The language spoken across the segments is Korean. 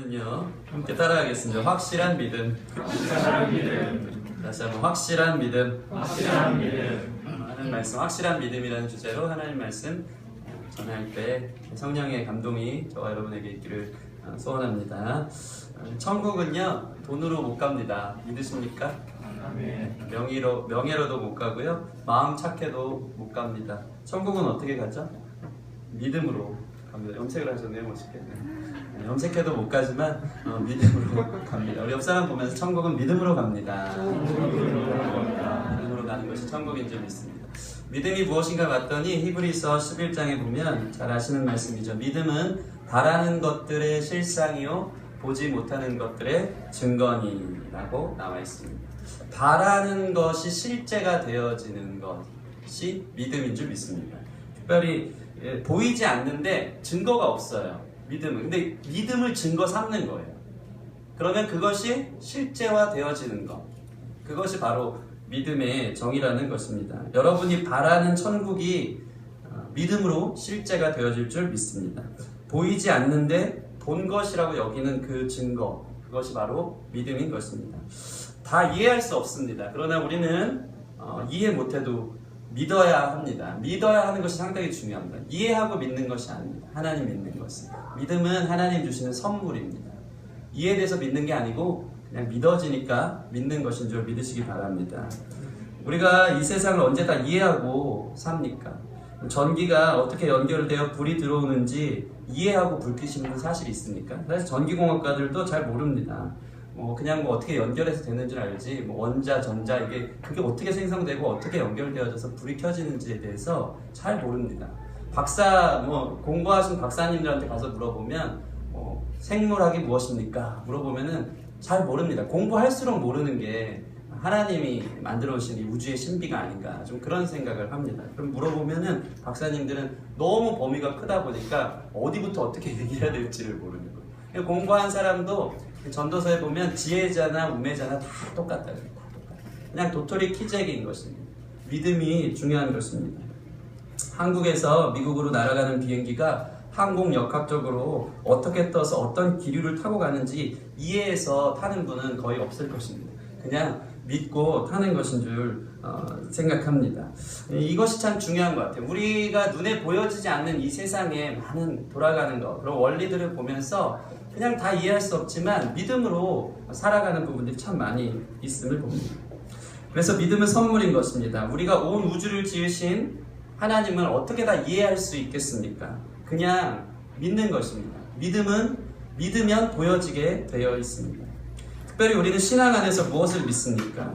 오늘은요 함께 따라하겠습니다. 확실한 믿음. 다시 한번 확실한 믿음. 하나님 말씀, 확실한 믿음이라는 주제로 하나님 말씀 전할 때 성령의 감동이 저와 여러분에게 있기를 소원합니다. 천국은요 돈으로 못 갑니다. 믿으십니까? 명예로도 못 가고요, 마음 착해도 못 갑니다. 천국은 어떻게 가죠? 믿음으로 갑니다. 염색을 하셨네요, 멋있게. 염색해도 못 가지만 믿음으로 갑니다. 우리 옆 사람 보면서 천국은 믿음으로 갑니다. 믿음으로 가는 것이 천국인 줄 믿습니다. 믿음이 무엇인가 봤더니 히브리서 11장에 보면 잘 아시는 말씀이죠. 믿음은 바라는 것들의 실상이요 보지 못하는 것들의 증거니라고 나와 있습니다. 바라는 것이 실제가 되어지는 것이 믿음인 줄 믿습니다. 특별히 보이지 않는데 증거가 없어요. 믿음은. 근데 믿음을 증거 삼는 거예요. 그러면 그것이 실제화 되어지는 것. 그것이 바로 믿음의 정의라는 것입니다. 여러분이 바라는 천국이 믿음으로 실제가 되어질 줄 믿습니다. 보이지 않는데 본 것이라고 여기는 그 증거, 그것이 바로 믿음인 것입니다. 다 이해할 수 없습니다. 그러나 우리는 이해 못해도 믿어야 합니다. 믿어야 하는 것이 상당히 중요합니다. 이해하고 믿는 것이 아닙니다. 하나님 믿는 것은. 믿음은 하나님 주시는 선물입니다. 이해돼서 믿는 게 아니고 그냥 믿어지니까 믿는 것인 줄 믿으시기 바랍니다. 우리가 이 세상을 언제 다 이해하고 삽니까? 전기가 어떻게 연결되어 불이 들어오는지 이해하고 불 켜시는 건 사실 있습니까? 사실 전기공학과들도 잘 모릅니다. 그냥 어떻게 연결해서 되는 줄 알지, 원자, 전자, 그게 어떻게 생성되고 어떻게 연결되어져서 불이 켜지는지에 대해서 잘 모릅니다. 공부하신 박사님들한테 가서 물어보면, 생물학이 무엇입니까? 물어보면은 잘 모릅니다. 공부할수록 모르는 게 하나님이 만들어 놓으신 이 우주의 신비가 아닌가, 좀 그런 생각을 합니다. 그럼 물어보면은 박사님들은 너무 범위가 크다 보니까 어디부터 어떻게 얘기해야 될지를 모르는 거예요. 공부한 사람도 전도서에 보면 지혜자나 우매자나 다 똑같다. 그냥 도토리 키재기인 것입니다. 믿음이 중요한 것입니다. 한국에서 미국으로 날아가는 비행기가 항공역학적으로 어떻게 떠서 어떤 기류를 타고 가는지 이해해서 타는 분은 거의 없을 것입니다. 그냥 믿고 타는 것인 줄 생각합니다. 이것이 참 중요한 것 같아요. 우리가 눈에 보여지지 않는 이 세상에 많은 돌아가는 것, 그런 원리들을 보면서 그냥 다 이해할 수 없지만 믿음으로 살아가는 부분들이 참 많이 있음을 봅니다. 그래서 믿음은 선물인 것입니다. 우리가 온 우주를 지으신 하나님을 어떻게 다 이해할 수 있겠습니까? 그냥 믿는 것입니다. 믿음은 믿으면 보여지게 되어 있습니다. 특별히 우리는 신앙 안에서 무엇을 믿습니까?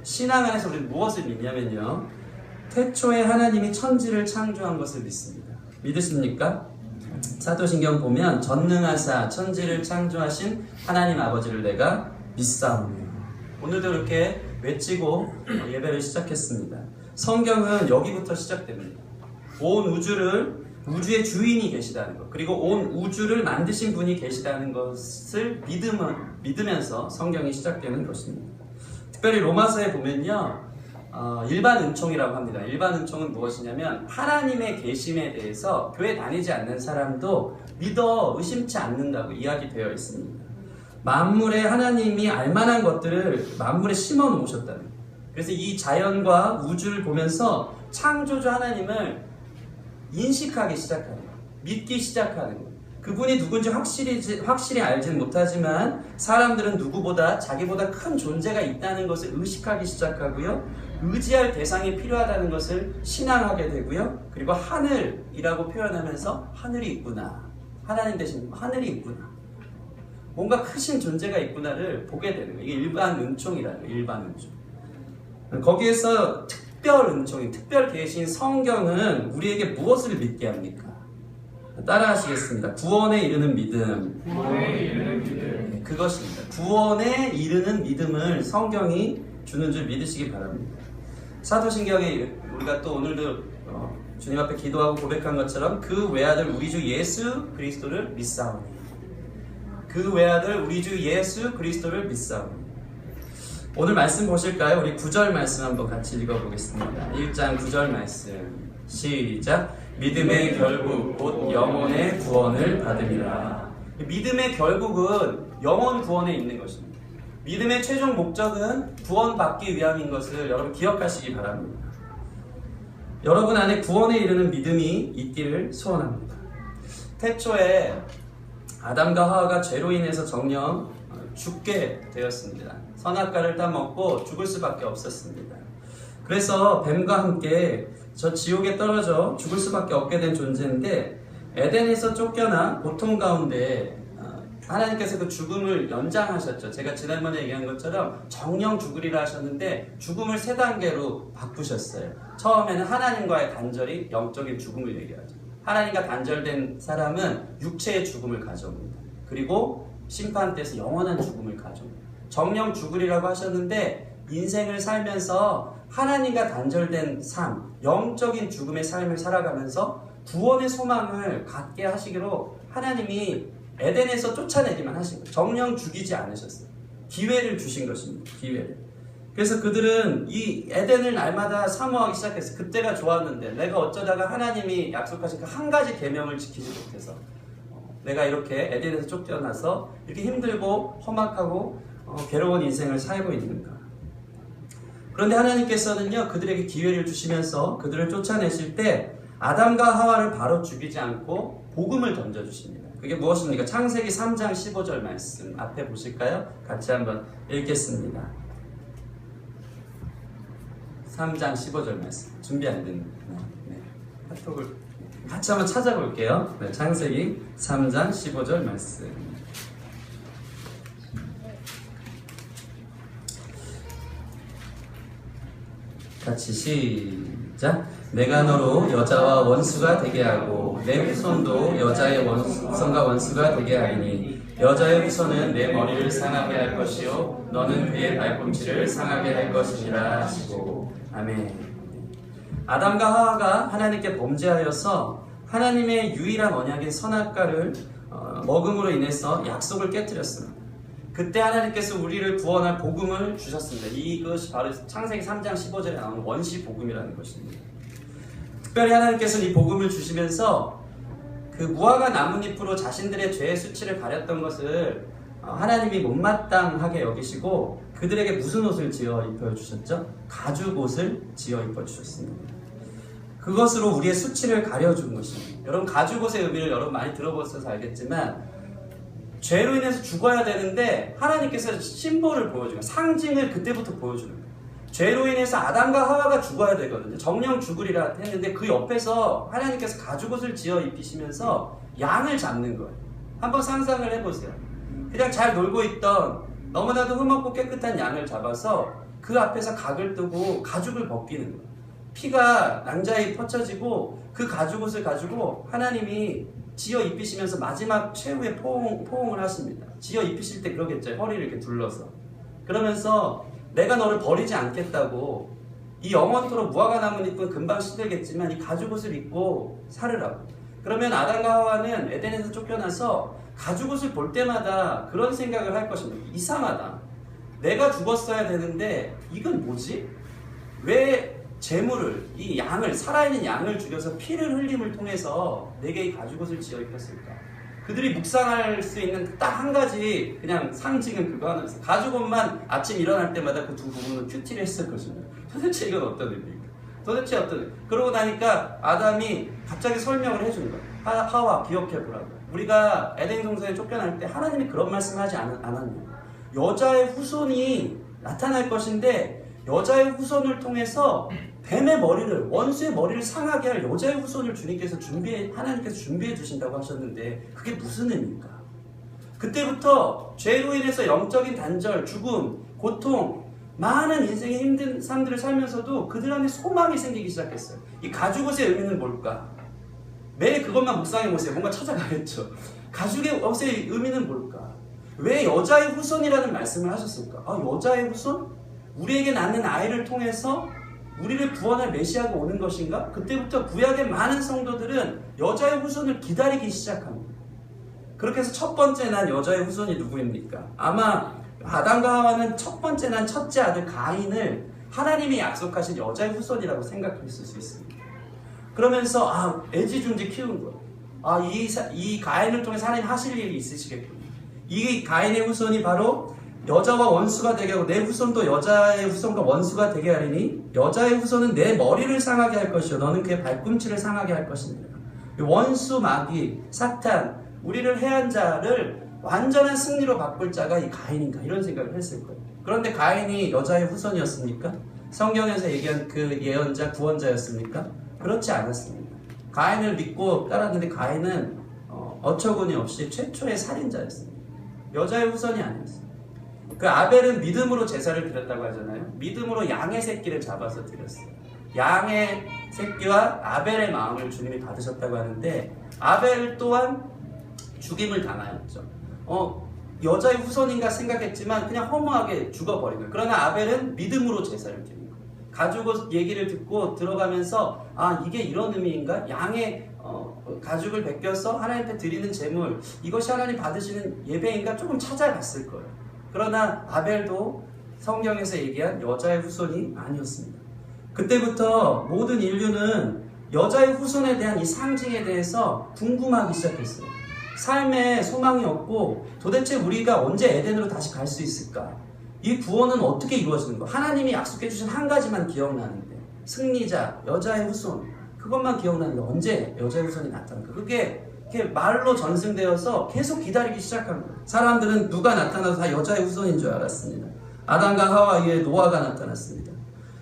신앙 안에서 우리는 무엇을 믿냐면요, 태초에 하나님이 천지를 창조한 것을 믿습니다. 믿으십니까? 사도신경 보면 전능하사 천지를 창조하신 하나님 아버지를 내가 믿사오니. 오늘도 이렇게 외치고 예배를 시작했습니다. 성경은 여기부터 시작됩니다. 온 우주의 주인이 계시다는 것, 그리고 온 우주를 만드신 분이 계시다는 것을 믿으면서 성경이 시작되는 것입니다. 특별히 로마서에 보면요, 일반 은총이라고 합니다. 일반 은총은 무엇이냐면 하나님의 계심에 대해서 교회 다니지 않는 사람도 믿어 의심치 않는다고 이야기되어 있습니다. 만물에 하나님이 알만한 것들을 만물에 심어 놓으셨다는 거예요. 그래서 이 자연과 우주를 보면서 창조주 하나님을 인식하기 시작하는 거예요. 믿기 시작하는 거예요. 그분이 누군지 확실히 알지는 못하지만 사람들은 누구보다 자기보다 큰 존재가 있다는 것을 의식하기 시작하고요, 의지할 대상이 필요하다는 것을 신앙하게 되고요, 그리고 하늘이라고 표현하면서 하늘이 있구나, 하나님 대신 하늘이 있구나, 뭔가 크신 존재가 있구나를 보게 되는 거예요. 이게 일반 은총이라는 거예요. 일반 은총. 거기에서 특별 은총이, 특별 계신 성경은 우리에게 무엇을 믿게 합니까? 따라 하시겠습니다. 구원에 이르는 믿음. 네, 그것입니다. 구원에 이르는 믿음을 성경이 주는 줄 믿으시기 바랍니다. 사도신경에 우리가 또 오늘도 주님 앞에 기도하고 고백한 것처럼 그 외아들 우리 주 예수 그리스도를 믿사오니. 그 외아들 우리 주 예수 그리스도를 믿사오니. 오늘 말씀 보실까요? 우리 9절 말씀 한번 같이 읽어보겠습니다. 1장 9절 말씀 시작. 믿음의 결국 곧 영혼의 구원을 받으리라. 믿음의 결국은 영혼 구원에 있는 것입니다. 믿음의 최종 목적은 구원받기 위함인 것을 여러분 기억하시기 바랍니다. 여러분 안에 구원에 이르는 믿음이 있기를 소원합니다. 태초에 아담과 하와가 죄로 인해서 정령 죽게 되었습니다. 선악과를 따먹고 죽을 수밖에 없었습니다. 그래서 뱀과 함께 저 지옥에 떨어져 죽을 수밖에 없게 된 존재인데, 에덴에서 쫓겨나 고통 가운데 하나님께서 그 죽음을 연장하셨죠. 제가 지난번에 얘기한 것처럼 정령 죽으리라 하셨는데 죽음을 3단계로 바꾸셨어요. 처음에는 하나님과의 단절이 영적인 죽음을 얘기하죠. 하나님과 단절된 사람은 육체의 죽음을 가져옵니다. 그리고 심판 때에서 영원한 죽음을 가져옵니다. 정령 죽으리라고 하셨는데 인생을 살면서 하나님과 단절된 삶, 영적인 죽음의 삶을 살아가면서 구원의 소망을 갖게 하시기로 하나님이 에덴에서 쫓아내기만 하신 거예요. 정령 죽이지 않으셨어요. 기회를 주신 것입니다. 기회를. 그래서 그들은 이 에덴을 날마다 사모하기 시작했어요. 그때가 좋았는데 내가 어쩌다가 하나님이 약속하신 그 한 가지 계명을 지키지 못해서 내가 이렇게 에덴에서 쫓겨나서 이렇게 힘들고 험악하고 괴로운 인생을 살고 있는가. 그런데 하나님께서는요, 그들에게 기회를 주시면서 그들을 쫓아내실 때 아담과 하와를 바로 죽이지 않고 복음을 던져주십니다. 그게 무엇입니까? 창세기 3장 15절 말씀 앞에 보실까요? 같이 한번 읽겠습니다. 3장 15절 말씀 준비 안 됐는데 카톡을 같이 한번 찾아볼게요. 네, 창세기 3장 15절 말씀 같이 시작. 내가 너로 여자와 원수가 되게 하고 내 후손도 여자의 후손과 원수가 되게 하리니 여자의 후손은 내 머리를 상하게 할 것이요 너는 그의 발꿈치를 상하게 할 것이니라 하시고. 아멘. 아담과 하와가 하나님께 범죄하여서 하나님의 유일한 언약인 선악과를 먹음으로 인해서 약속을 깨뜨렸습니다. 그때 하나님께서 우리를 구원할 복음을 주셨습니다. 이것이 바로 창세기 3장 15절에 나오는 원시 복음이라는 것입니다. 특별히 하나님께서는 이 복음을 주시면서 그 무화과 나뭇잎으로 자신들의 죄의 수치를 가렸던 것을 하나님이 못마땅하게 여기시고 그들에게 무슨 옷을 지어 입혀주셨죠? 가죽 옷을 지어 입혀주셨습니다. 그것으로 우리의 수치를 가려준 것입니다. 여러분, 가죽 옷의 의미를 여러분 많이 들어보셔서 알겠지만 죄로 인해서 죽어야 되는데 하나님께서 심볼을 보여주는, 상징을 그때부터 보여주는 거예요. 죄로 인해서 아담과 하와가 죽어야 되거든요. 정령 죽으리라 했는데 그 옆에서 하나님께서 가죽옷을 지어 입히시면서 양을 잡는 거예요. 한번 상상을 해보세요. 그냥 잘 놀고 있던 너무나도 흠없고 깨끗한 양을 잡아서 그 앞에서 각을 뜨고 가죽을 벗기는 거예요. 피가 낭자히 퍼쳐지고 그 가죽옷을 가지고 하나님이 지어 입히시면서 마지막 최후의 포옹을 하십니다. 지어 입히실 때 그러겠죠. 허리를 이렇게 둘러서. 그러면서 내가 너를 버리지 않겠다고, 이 영원토록 무화과 나뭇잎은 금방 시들겠지만 이 가죽옷을 입고 살으라고. 그러면 아담과 하와는 에덴에서 쫓겨나서 가죽옷을 볼 때마다 그런 생각을 할 것입니다. 이상하다. 내가 죽었어야 되는데 이건 뭐지? 왜 재물을, 이 양을, 살아있는 양을 죽여서 피를 흘림을 통해서 내게 이 가죽옷을 지어 입혔을까? 그들이 묵상할 수 있는 딱 한 가지 그냥 상징은 그거 하나였어요. 가죽옷만 아침 일어날 때마다 그 두 부분을 큐티를 했을 것입니다. 도대체 이건 어떤 의미일까? 도대체 어떤, 그러고 나니까 아담이 갑자기 설명을 해주는 거예요. 하와 기억해보라고. 우리가 에덴 동산에 쫓겨날 때 하나님이 그런 말씀을 하지 않았냐. 여자의 후손이 나타날 것인데 여자의 후손을 통해서 뱀의 머리를, 원수의 머리를 상하게 할 여자의 후손을 주님께서 하나님께서 준비해 주신다고 하셨는데 그게 무슨 의미입니까? 그때부터 죄로 인해서 영적인 단절, 죽음, 고통, 많은 인생의 힘든 삶들을 살면서도 그들 안에 소망이 생기기 시작했어요. 이 가죽옷의 의미는 뭘까? 매일 그것만 묵상해 보세요. 뭔가 찾아가겠죠. 가죽의 옷의 의미는 뭘까? 왜 여자의 후손이라는 말씀을 하셨을까? 아, 여자의 후손? 우리에게 낳는 아이를 통해서 우리를 구원할 메시아가 오는 것인가? 그때부터 구약의 많은 성도들은 여자의 후손을 기다리기 시작합니다. 그렇게 해서 첫 번째 난 여자의 후손이 누구입니까? 아마 아담과 하와는 첫 번째 난 첫째 아들 가인을 하나님이 약속하신 여자의 후손이라고 생각했을 수 있습니다. 그러면서 애지중지 키운 거예요. 이 가인을 통해서 하나님 하실 일이 있으시겠군요. 이 가인의 후손이 바로 여자와 원수가 되게 하고 내 후손도 여자의 후손과 원수가 되게 하리니 여자의 후손은 내 머리를 상하게 할 것이요 너는 그의 발꿈치를 상하게 할 것입니다. 원수 마귀 사탄 우리를 해한 자를 완전한 승리로 바꿀 자가 이 가인인가 이런 생각을 했을 거예요. 그런데 가인이 여자의 후손이었습니까? 성경에서 얘기한 그 예언자 구원자였습니까? 그렇지 않았습니다. 가인을 믿고 따랐는데 가인은 어처구니 없이 최초의 살인자였습니다. 여자의 후손이 아니었어요. 그 아벨은 믿음으로 제사를 드렸다고 하잖아요. 믿음으로 양의 새끼를 잡아서 드렸어요. 양의 새끼와 아벨의 마음을 주님이 받으셨다고 하는데 아벨 또한 죽임을 당하였죠. 여자의 후손인가 생각했지만 그냥 허무하게 죽어버린 거예요. 그러나 아벨은 믿음으로 제사를 드린 거예요. 가죽 얘기를 듣고 들어가면서 이게 이런 의미인가? 양의 가죽을 벗겨서 하나님께 드리는 제물 이것이 하나님 받으시는 예배인가? 조금 찾아갔을 거예요. 그러나 아벨도 성경에서 얘기한 여자의 후손이 아니었습니다. 그때부터 모든 인류는 여자의 후손에 대한 이 상징에 대해서 궁금하기 시작했어요. 삶에 소망이 없고 도대체 우리가 언제 에덴으로 다시 갈 수 있을까? 이 구원은 어떻게 이루어지는 거야? 하나님이 약속해 주신 한 가지만 기억나는데 승리자, 여자의 후손 그것만 기억나는데 언제 여자의 후손이 나타날까? 그게 말로 전승되어서 계속 기다리기 시작한 거예요. 사람들은 누가 나타나도 다 여자의 후손인 줄 알았습니다. 아담과 하와 이후에 노아가 나타났습니다.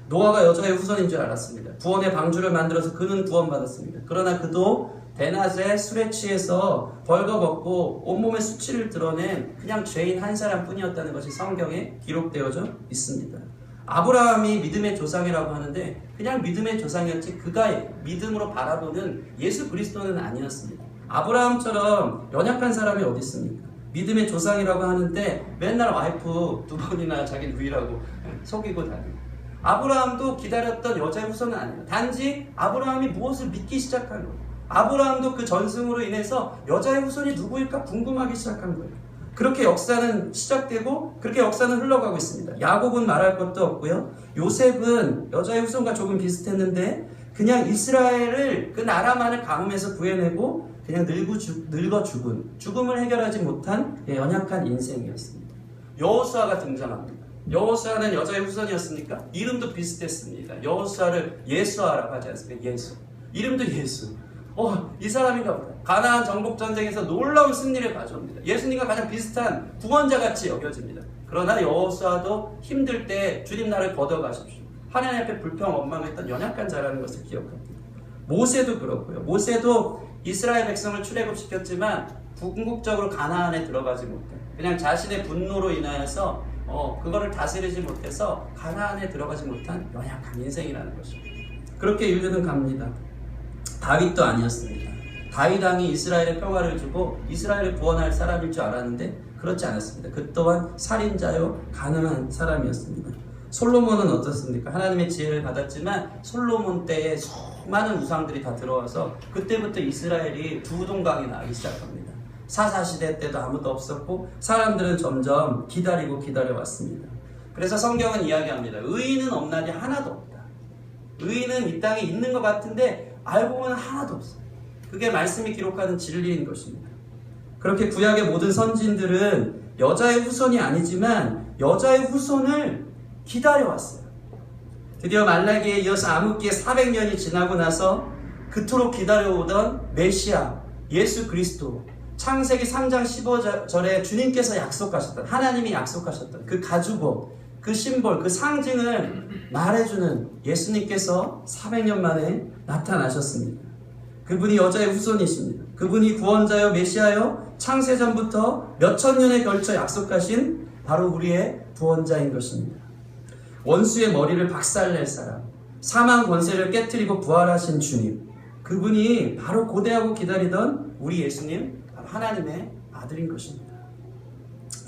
노아가 여자의 후손인 줄 알았습니다. 구원의 방주를 만들어서 그는 구원받았습니다. 그러나 그도 대낮에 술에 취해서 벌거벗고 온몸에 수치를 드러낸 그냥 죄인 한 사람뿐이었다는 것이 성경에 기록되어져 있습니다. 아브라함이 믿음의 조상이라고 하는데 그냥 믿음의 조상이었지 그가 믿음으로 바라보는 예수 그리스도는 아니었습니다. 아브라함처럼 연약한 사람이 어디 있습니까? 믿음의 조상이라고 하는데 맨날 와이프 2번이나 자기 누이라고 속이고 다니고 아브라함도 기다렸던 여자의 후손은 아니에요. 단지 아브라함이 무엇을 믿기 시작한 거예요. 아브라함도 그 전승으로 인해서 여자의 후손이 누구일까 궁금하기 시작한 거예요. 그렇게 역사는 시작되고 그렇게 역사는 흘러가고 있습니다. 야곱은 말할 것도 없고요. 요셉은 여자의 후손과 조금 비슷했는데 그냥 이스라엘을 그 나라만을 가뭄에서 구해내고 그냥 늙어 죽음을 해결하지 못한 연약한 인생이었습니다. 여호수아가 등장합니다. 여호수아는 여자의 후손이었습니까? 이름도 비슷했습니다. 여호수아를 예수아라고 하지 않습니까? 예수. 이름도 예수. 이 사람인가 보다. 가나안 정복 전쟁에서 놀라운 승리를 가져옵니다. 예수님과 가장 비슷한 구원자같이 여겨집니다. 그러나 여호수아도 힘들 때 주님 나를 걷어가십시오. 하나님 앞에 불평 원망했던 연약한 자라는 것을 기억합니다. 모세도 그렇고요. 모세도 이스라엘 백성을 출애굽시켰지만 궁극적으로 가나안에 들어가지 못해 그냥 자신의 분노로 인하여서 그거를 다스리지 못해서 가나안에 들어가지 못한 연약한 인생이라는 것입니다. 그렇게 인류는 갑니다. 다윗도 아니었습니다. 다윗 왕이 이스라엘에 평화를 주고 이스라엘을 구원할 사람일 줄 알았는데 그렇지 않았습니다. 그 또한 살인자요 가능한 사람이었습니다. 솔로몬은 어떻습니까? 하나님의 지혜를 받았지만 솔로몬 때에 수많은 우상들이 다 들어와서 그때부터 이스라엘이 두 동강이 나기 시작합니다. 사사시대 때도 아무도 없었고 사람들은 점점 기다려왔습니다. 그래서 성경은 이야기합니다. 의인은 없나니 하나도 없다. 의인은 이 땅에 있는 것 같은데 알고 보면 하나도 없어요. 그게 말씀이 기록하는 진리인 것입니다. 그렇게 구약의 모든 선진들은 여자의 후손이 아니지만 여자의 후손을 기다려왔어요. 드디어 말라기에 이어서 암흑기에 400년이 지나고 나서 그토록 기다려오던 메시아 예수 그리스도 창세기 3장 15절에 주님께서 약속하셨던 하나님이 약속하셨던 그 가주복 그 심볼 그 상징을 말해주는 예수님께서 400년 만에 나타나셨습니다. 그분이 여자의 후손이십니다. 그분이 구원자요 메시아요 창세전부터 몇천 년에 걸쳐 약속하신 바로 우리의 구원자인 것입니다. 원수의 머리를 박살낼 사람, 사망 권세를 깨트리고 부활하신 주님, 그분이 바로 고대하고 기다리던 우리 예수님, 바로 하나님의 아들인 것입니다.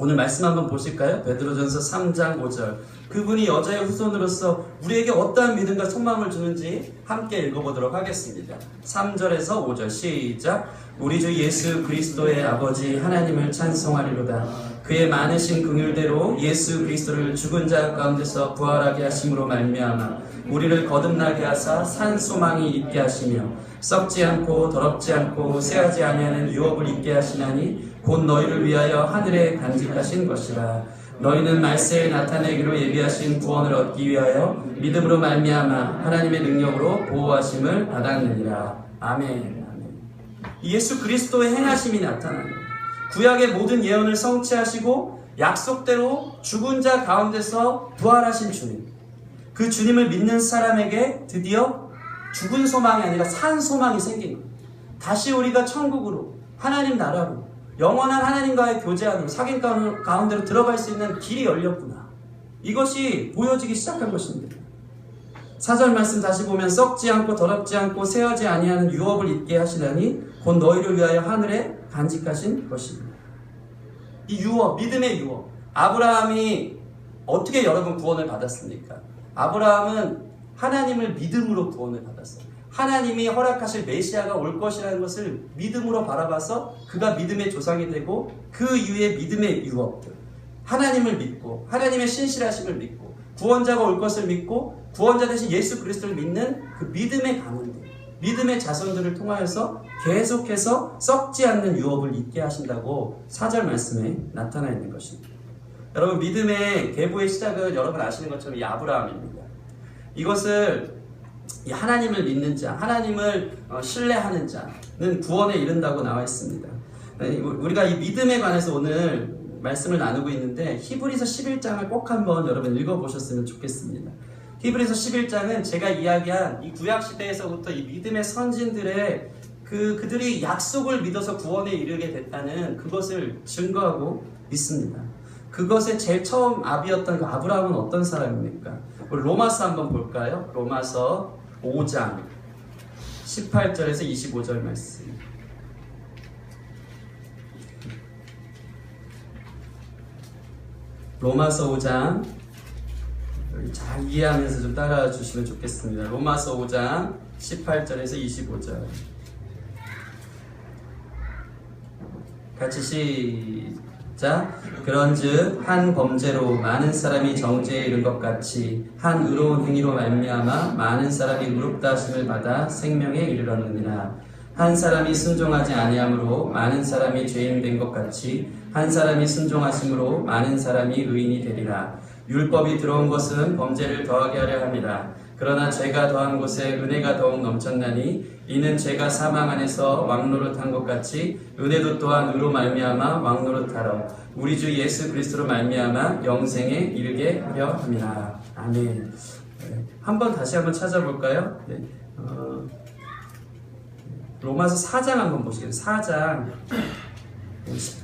오늘 말씀 한번 보실까요? 베드로전서 3장 5절. 그분이 여자의 후손으로서 우리에게 어떠한 믿음과 소망을 주는지 함께 읽어보도록 하겠습니다. 3절에서 5절 시작. 우리 주 예수 그리스도의 아버지 하나님을 찬송하리로다. 그의 많으신 긍휼대로 예수 그리스도를 죽은 자 가운데서 부활하게 하심으로 말미암아 우리를 거듭나게 하사 산 소망이 있게 하시며 썩지 않고 더럽지 않고 쇠하지 아니하는 유업을 있게 하시나니 곧 너희를 위하여 하늘에 간직하신 것이라. 너희는 말세에 나타내기로 예비하신 구원을 얻기 위하여 믿음으로 말미암아 하나님의 능력으로 보호하심을 받았느니라. 아멘. 예수 그리스도의 행하심이 나타나요. 구약의 모든 예언을 성취하시고 약속대로 죽은 자 가운데서 부활하신 주님, 그 주님을 믿는 사람에게 드디어 죽은 소망이 아니라 산 소망이 생긴 거예요. 다시 우리가 천국으로, 하나님 나라로, 영원한 하나님과의 교제 안으로, 사귐 가운데로 들어갈 수 있는 길이 열렸구나. 이것이 보여지기 시작한 것입니다. 4절 말씀 다시 보면 썩지 않고 더럽지 않고 쇠하지 아니하는 유업을 있게 하시다니 곧 너희를 위하여 하늘에 간직하신 것입니다. 이 유업, 믿음의 유업. 아브라함이 어떻게 여러분 구원을 받았습니까? 아브라함은 하나님을 믿음으로 구원을 받았어요. 하나님이 허락하실 메시아가 올 것이라는 것을 믿음으로 바라봐서 그가 믿음의 조상이 되고 그 이후에 믿음의 유업들. 하나님을 믿고 하나님의 신실하심을 믿고 구원자가 올 것을 믿고 구원자 대신 예수 그리스도를 믿는 그 믿음의 가문들, 믿음의 자손들을 통하여서 계속해서 썩지 않는 유업을 있게 하신다고 4절 말씀에 나타나 있는 것입니다. 여러분, 믿음의 계보의 시작은 여러분 아시는 것처럼 이 아브라함입니다. 이것을 이 하나님을 믿는 자, 하나님을 신뢰하는 자는 구원에 이른다고 나와 있습니다. 우리가 이 믿음에 관해서 오늘 말씀을 나누고 있는데 히브리서 11장을 꼭 한번 여러분 읽어보셨으면 좋겠습니다. 히브리서 11장은 제가 이야기한 이 구약시대에서부터 이 믿음의 선진들의 그들이 약속을 믿어서 구원에 이르게 됐다는 그것을 증거하고 있습니다. 그것의 제일 처음 아비였던 그 아브라함은 어떤 사람입니까? 우리 로마서 한번 볼까요? 로마서 5장 18절에서 25절 말씀. 로마서 5장 잘 이해하면서 좀 따라와 주시면 좋겠습니다. 로마서 5장 18절에서 25절 같이 시작. 그런즉 한 범죄로 많은 사람이 정죄에 이른 것 같이 한 의로운 행위로 말미암아 많은 사람이 의롭다 하심을 받아 생명에 이르렀느니라. 한 사람이 순종하지 아니함으로 많은 사람이 죄인 된 것 같이 한 사람이 순종하심으로 많은 사람이 의인이 되리라. 율법이 들어온 것은 범죄를 더하게 하려 함이라. 그러나 죄가 더한 곳에 은혜가 더욱 넘쳤나니 이는 죄가 사망 안에서 왕노릇한 것 같이 은혜도 또한 의로 말미암아 왕노릇하러 우리 주 예수 그리스도로 말미암아 영생에 이르게 하려 함이라. 아멘. 한번 다시 한번 찾아볼까요? 네. 로마서 4장 한번 보시겠습니다.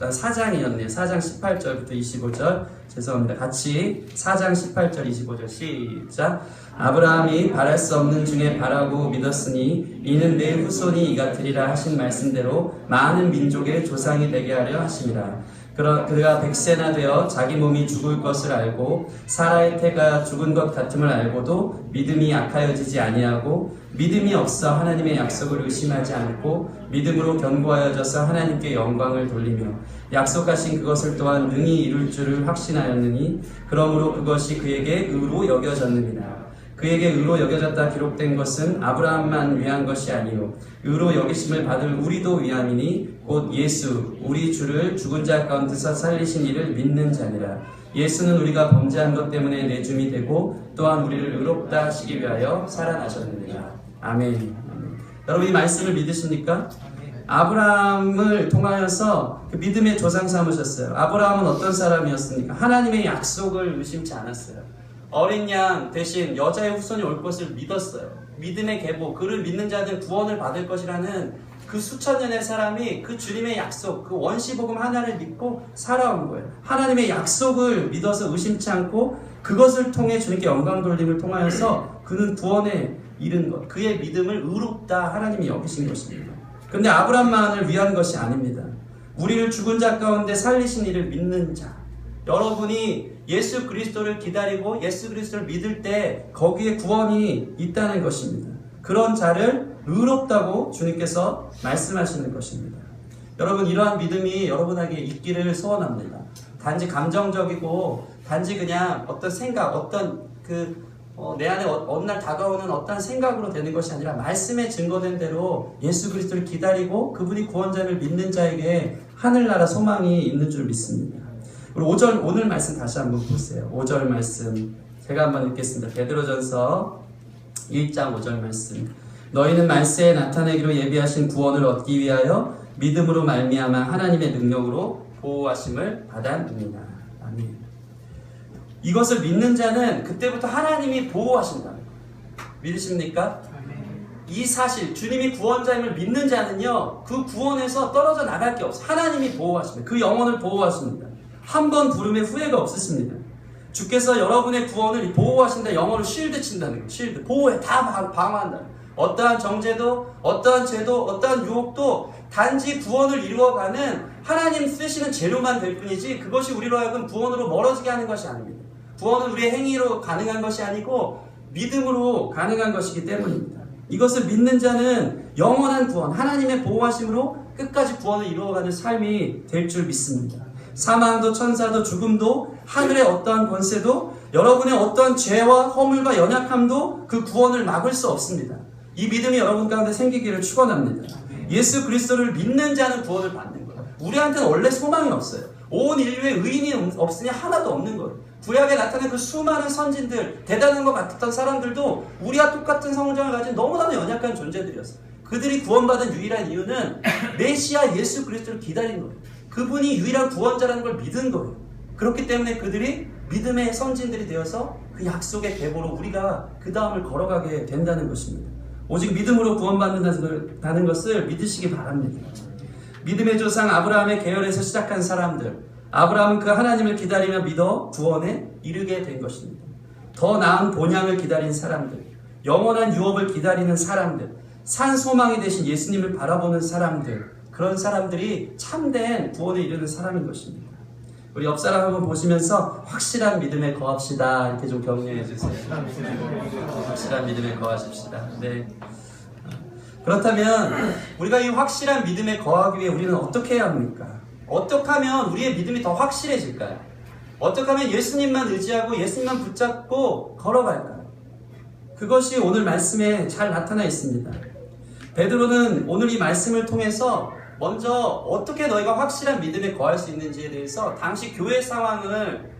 4장이었네요. 4장 18절부터 25절. 죄송합니다. 같이 4장 18절 25절 시작. 아브라함이 바랄 수 없는 중에 바라고 믿었으니 이는 내 후손이 이같으리라 하신 말씀대로 많은 민족의 조상이 되게 하려 하심이라. 그가 100세나 되어 자기 몸이 죽을 것을 알고 사라의 태가 죽은 것 같음을 알고도 믿음이 약하여지지 아니하고 믿음이 없어 하나님의 약속을 의심하지 않고 믿음으로 견고하여져서 하나님께 영광을 돌리며 약속하신 그것을 또한 능히 이룰 줄을 확신하였느니 그러므로 그것이 그에게 의로 여겨졌느니라. 그에게 의로 여겨졌다 기록된 것은 아브라함만 위한 것이 아니요 의로 여기심을 받을 우리도 위함이니 곧 예수 우리 주를 죽은 자 가운데서 살리신 이를 믿는 자니라. 예수는 우리가 범죄한 것 때문에 내줌이 되고 또한 우리를 의롭다 하시기 위하여 살아나셨느니라. 아멘. 여러분 이 말씀을 믿으십니까? 아브라함을 통하여서 그 믿음의 조상 삼으셨어요. 아브라함은 어떤 사람이었습니까? 하나님의 약속을 의심치 않았어요. 어린 양 대신 여자의 후손이 올 것을 믿었어요. 믿음의 계보, 그를 믿는 자들은 구원을 받을 것이라는 그 수천 년의 사람이 그 주님의 약속, 그 원시복음 하나를 믿고 살아온 거예요. 하나님의 약속을 믿어서 의심치 않고 그것을 통해 주님께 영광 돌림을 통하여서 그는 구원에 이른 것, 그의 믿음을 의롭다 하나님이 여기신 것입니다. 그런데 아브라함만을 위한 것이 아닙니다. 우리를 죽은 자 가운데 살리신 이를 믿는 자, 여러분이 예수 그리스도를 기다리고 예수 그리스도를 믿을 때 거기에 구원이 있다는 것입니다. 그런 자를 의롭다고 주님께서 말씀하시는 것입니다. 여러분 이러한 믿음이 여러분에게 있기를 소원합니다. 단지 감정적이고 단지 그냥 어떤 생각, 어떤 내 안에 어느 날 다가오는 어떠한 생각으로 되는 것이 아니라 말씀에 증거된 대로 예수 그리스도를 기다리고 그분이 구원자를 믿는 자에게 하늘나라 소망이 있는 줄 믿습니다. 우리 5절 오늘 말씀 다시 한번 보세요. 5절 말씀 제가 한번 읽겠습니다. 베드로전서 1장 5절 말씀. 너희는 말세에 나타내기로 예비하신 구원을 얻기 위하여 믿음으로 말미암아 하나님의 능력으로 보호하심을 받았느니라. 아멘. 이것을 믿는 자는 그때부터 하나님이 보호하신다. 믿으십니까? 이 사실 주님이 구원자임을 믿는 자는요 그 구원에서 떨어져 나갈 게 없어요. 하나님이 보호하십니다. 그 영혼을 보호하십니다. 한 번 부름에 후회가 없으십니다. 주께서 여러분의 구원을 보호하신다. 영어로 쉴드 친다는 거예요. 쉴드. 보호해. 다 방어한다. 어떠한 정죄도 어떠한 죄도 어떠한 유혹도 단지 구원을 이루어가는 하나님 쓰시는 재료만 될 뿐이지 그것이 우리로 하여금 구원으로 멀어지게 하는 것이 아닙니다. 구원은 우리의 행위로 가능한 것이 아니고 믿음으로 가능한 것이기 때문입니다. 이것을 믿는 자는 영원한 구원, 하나님의 보호하심으로 끝까지 구원을 이루어가는 삶이 될 줄 믿습니다. 사망도 천사도 죽음도 하늘의 어떠한 권세도 여러분의 어떠한 죄와 허물과 연약함도 그 구원을 막을 수 없습니다. 이 믿음이 여러분 가운데 생기기를 축원합니다. 예수 그리스도를 믿는 자는 구원을 받는 거예요. 우리한테는 원래 소망이 없어요. 온 인류에 의인이 없으니 하나도 없는 거예요. 구약에 나타난 그 수많은 선진들, 대단한 것 같았던 사람들도 우리와 똑같은 성정을 가진 너무나도 연약한 존재들이었어요. 그들이 구원받은 유일한 이유는 메시아 예수 그리스도를 기다린 거예요. 그분이 유일한 구원자라는 걸 믿은 거예요. 그렇기 때문에 그들이 믿음의 선진들이 되어서 그 약속의 계보로 우리가 그 다음을 걸어가게 된다는 것입니다. 오직 믿음으로 구원받는다는 것을 믿으시기 바랍니다. 믿음의 조상 아브라함의 계열에서 시작한 사람들, 아브라함은 그 하나님을 기다리며 믿어 구원에 이르게 된 것입니다. 더 나은 본향을 기다린 사람들, 영원한 유업을 기다리는 사람들, 산 소망이 되신 예수님을 바라보는 사람들, 그런 사람들이 참된 구원에 이르는 사람인 것입니다. 우리 옆 사람 한번 보시면서 확실한 믿음에 거합시다 이렇게 좀 격려해 주세요. 확실한 믿음에 거하십시다. 네. 그렇다면 우리가 이 확실한 믿음에 거하기 위해 우리는 어떻게 해야 합니까? 어떻게 하면 우리의 믿음이 더 확실해질까요? 어떻게 하면 예수님만 의지하고 예수님만 붙잡고 걸어갈까요? 그것이 오늘 말씀에 잘 나타나 있습니다. 베드로는 오늘 이 말씀을 통해서 먼저 어떻게 너희가 확실한 믿음에 거할 수 있는지에 대해서 당시 교회 상황을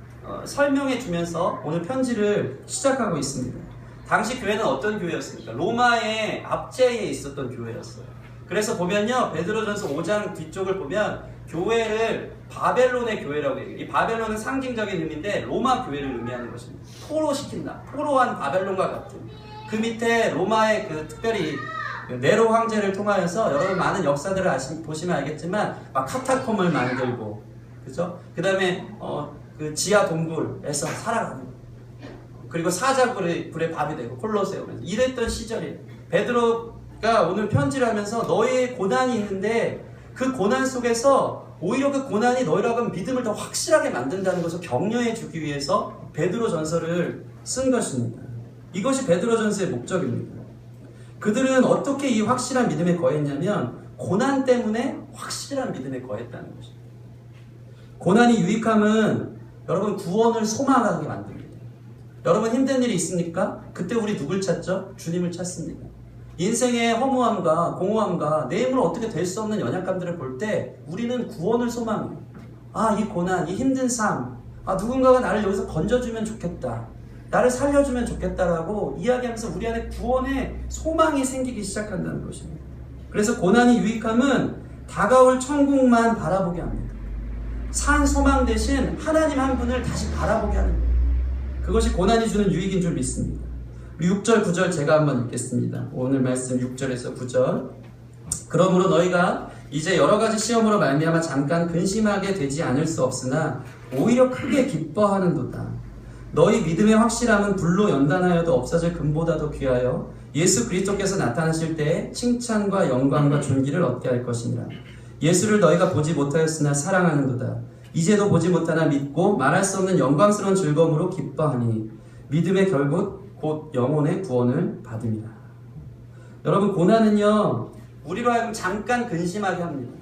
설명해 주면서 오늘 편지를 시작하고 있습니다. 당시 교회는 어떤 교회였습니까? 로마의 압제에 있었던 교회였어요. 그래서 보면요, 베드로전서 5장 뒤쪽을 보면 교회를 바벨론의 교회라고 얘기해요. 이 바벨론은 상징적인 의미인데 로마 교회를 의미하는 것입니다. 포로시킨다. 포로한 바벨론과 같은. 그 밑에 로마의 특별히 네로 황제를 통하여서 여러분 많은 역사들을 보시면 알겠지만 막 카타콤을 만들고, 그죠? 그 다음에 그 지하 동굴에서 살아가는, 그리고 사자굴에 밥이 되고 콜로세움에서 이랬던 시절이에요. 베드로가 오늘 편지를 하면서 너희의 고난이 있는데 그 고난 속에서 오히려 그 고난이 너희라고 믿음을 더 확실하게 만든다는 것을 격려해 주기 위해서 베드로 전서를 쓴 것입니다. 이것이 베드로 전서의 목적입니다. 그들은 어떻게 이 확실한 믿음에 거했냐면 고난 때문에 확실한 믿음에 거했다는 것입니다. 고난이 유익함은 여러분 구원을 소망하게 만듭니다. 여러분 힘든 일이 있습니까? 그때 우리 누굴 찾죠? 주님을 찾습니다. 인생의 허무함과 공허함과 내 힘으로 어떻게 될 수 없는 연약감들을 볼 때 우리는 구원을 소망해요. 이 고난, 이 힘든 삶, 누군가가 나를 여기서 건져주면 좋겠다, 나를 살려주면 좋겠다라고 이야기하면서 우리 안에 구원의 소망이 생기기 시작한다는 것입니다. 그래서 고난이 유익함은 다가올 천국만 바라보게 합니다. 산 소망 대신 하나님 한 분을 다시 바라보게 하는 거예요. 그것이 고난이 주는 유익인 줄 믿습니다. 6절 9절 제가 한번 읽겠습니다. 오늘 말씀 6절에서 9절. 그러므로 너희가 이제 여러 가지 시험으로 말미암아 잠깐 근심하게 되지 않을 수 없으나 오히려 크게 기뻐하는도다. 너희 믿음의 확실함은 불로 연단하여도 없어질 금보다도 귀하여 예수 그리스도께서 나타나실 때에 칭찬과 영광과 존귀를 얻게 할 것이니라. 예수를 너희가 보지 못하였으나 사랑하는도다. 이제도 보지 못하나 믿고 말할 수 없는 영광스러운 즐거움으로 기뻐하니 믿음의 결국 곧 영혼의 구원을 받음이라. 여러분, 고난은요 우리로 하여금 잠깐 근심하게 합니다.